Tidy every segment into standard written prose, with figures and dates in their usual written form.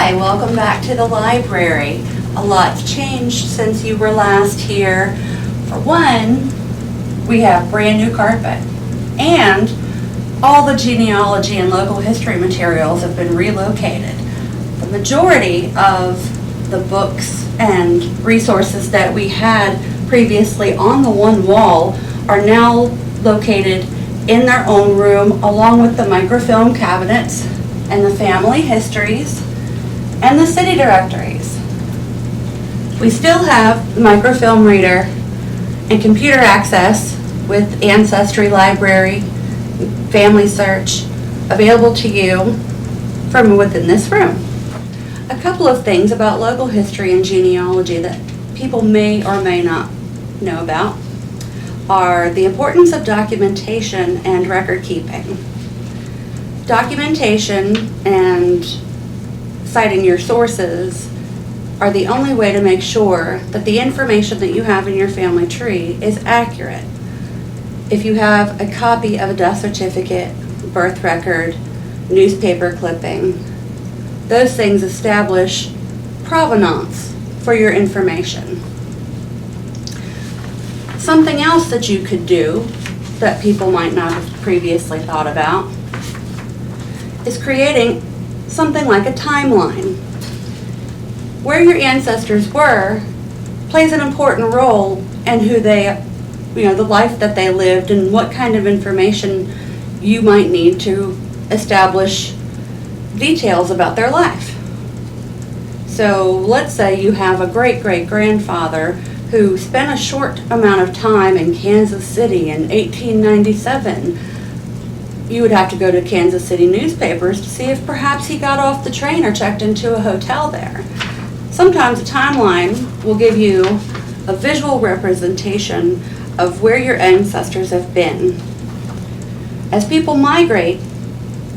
Hi, welcome back to the library. A lot's changed since you were last here. For one, we have brand new carpet, and all the genealogy and local history materials have been relocated. The majority of the books and resources that we had previously on the one wall are now located in their own room, along with the microfilm cabinets and the family histories and the city directories. We still have the microfilm reader and computer access with Ancestry Library, Family Search available to you from within this room. A couple of things about local history and genealogy that people may or may not know about are the importance of documentation and record keeping. Documentation and citing your sources are the only way to make sure that the information that you have in your family tree is accurate. If you have a copy of a death certificate, birth record, newspaper clipping, those things establish provenance for your information. Something else that you could do that people might not have previously thought about is creating something like a timeline. Where your ancestors were plays an important role in who they, the life that they lived and what kind of information you might need to establish details about their life. So let's say you have a great-great-grandfather who spent a short amount of time in Kansas City in 1897. You would have to go to Kansas City newspapers to see if perhaps he got off the train or checked into a hotel there. Sometimes a timeline will give you a visual representation of where your ancestors have been. As people migrate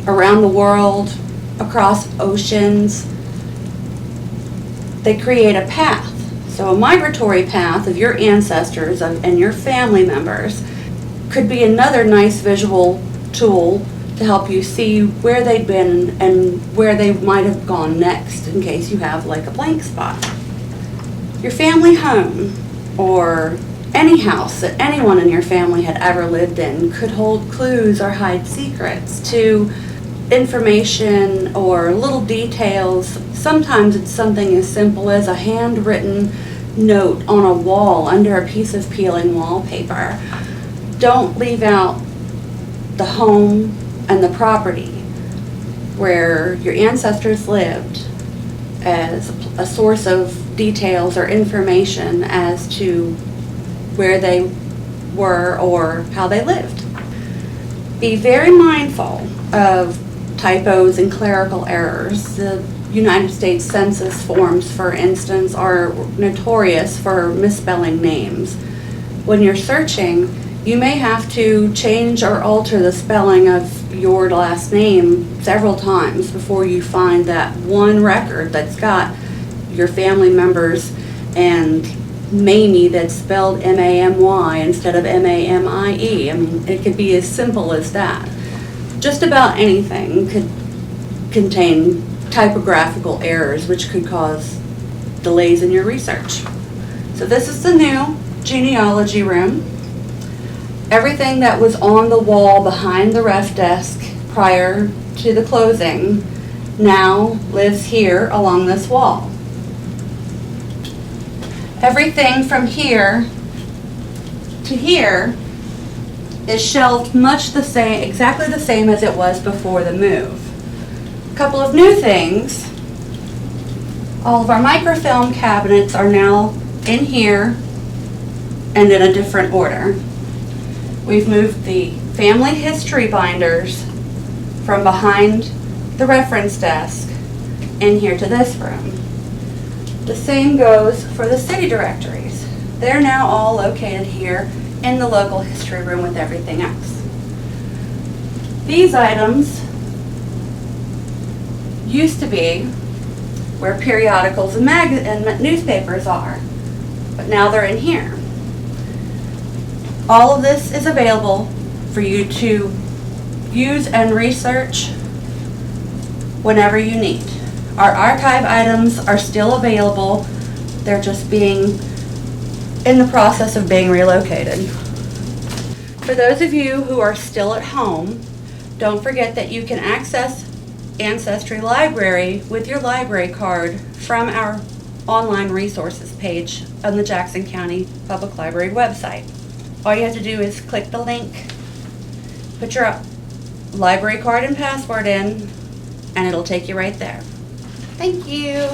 around the world, across oceans, they create a path. So a migratory path of your ancestors and your family members could be another nice visual tool to help you see where they've been and where they might have gone next in case you have like a blank spot. Your family home or any house that anyone in your family had ever lived in could hold clues or hide secrets to information or little details. Sometimes it's something as simple as a handwritten note on a wall under a piece of peeling wallpaper. Don't leave out the home and the property where your ancestors lived as a source of details or information as to where they were or how they lived. Be very mindful of typos and clerical errors. The United States Census forms, for instance, are notorious for misspelling names. When you're searching, you may have to change or alter the spelling of your last name several times before you find that one record that's got your family members and Mamie that's spelled M-A-M-Y instead of M-A-M-I-E. I mean, it could be as simple as that. Just about anything could contain typographical errors, which could cause delays in your research. So this is the new Genealogy Room. Everything that was on the wall behind the ref desk prior to the closing now lives here along this wall. Everything from here to here is shelved much the same, exactly the same as it was before the move. A couple of new things. All of our microfilm cabinets are now in here and in a different order. We've moved the family history binders from behind the reference desk in here to this room. The same goes for the city directories. They're now all located here in the local history room with everything else. These items used to be where periodicals and newspapers are, but now they're in here. All of this is available for you to use and research whenever you need. Our archive items are still available. They're just being in the process of being relocated. For those of you who are still at home, don't forget that you can access Ancestry Library with your library card from our online resources page on the Jackson County Public Library website. All you have to do is click the link, put your library card and password in, and it'll take you right there. Thank you.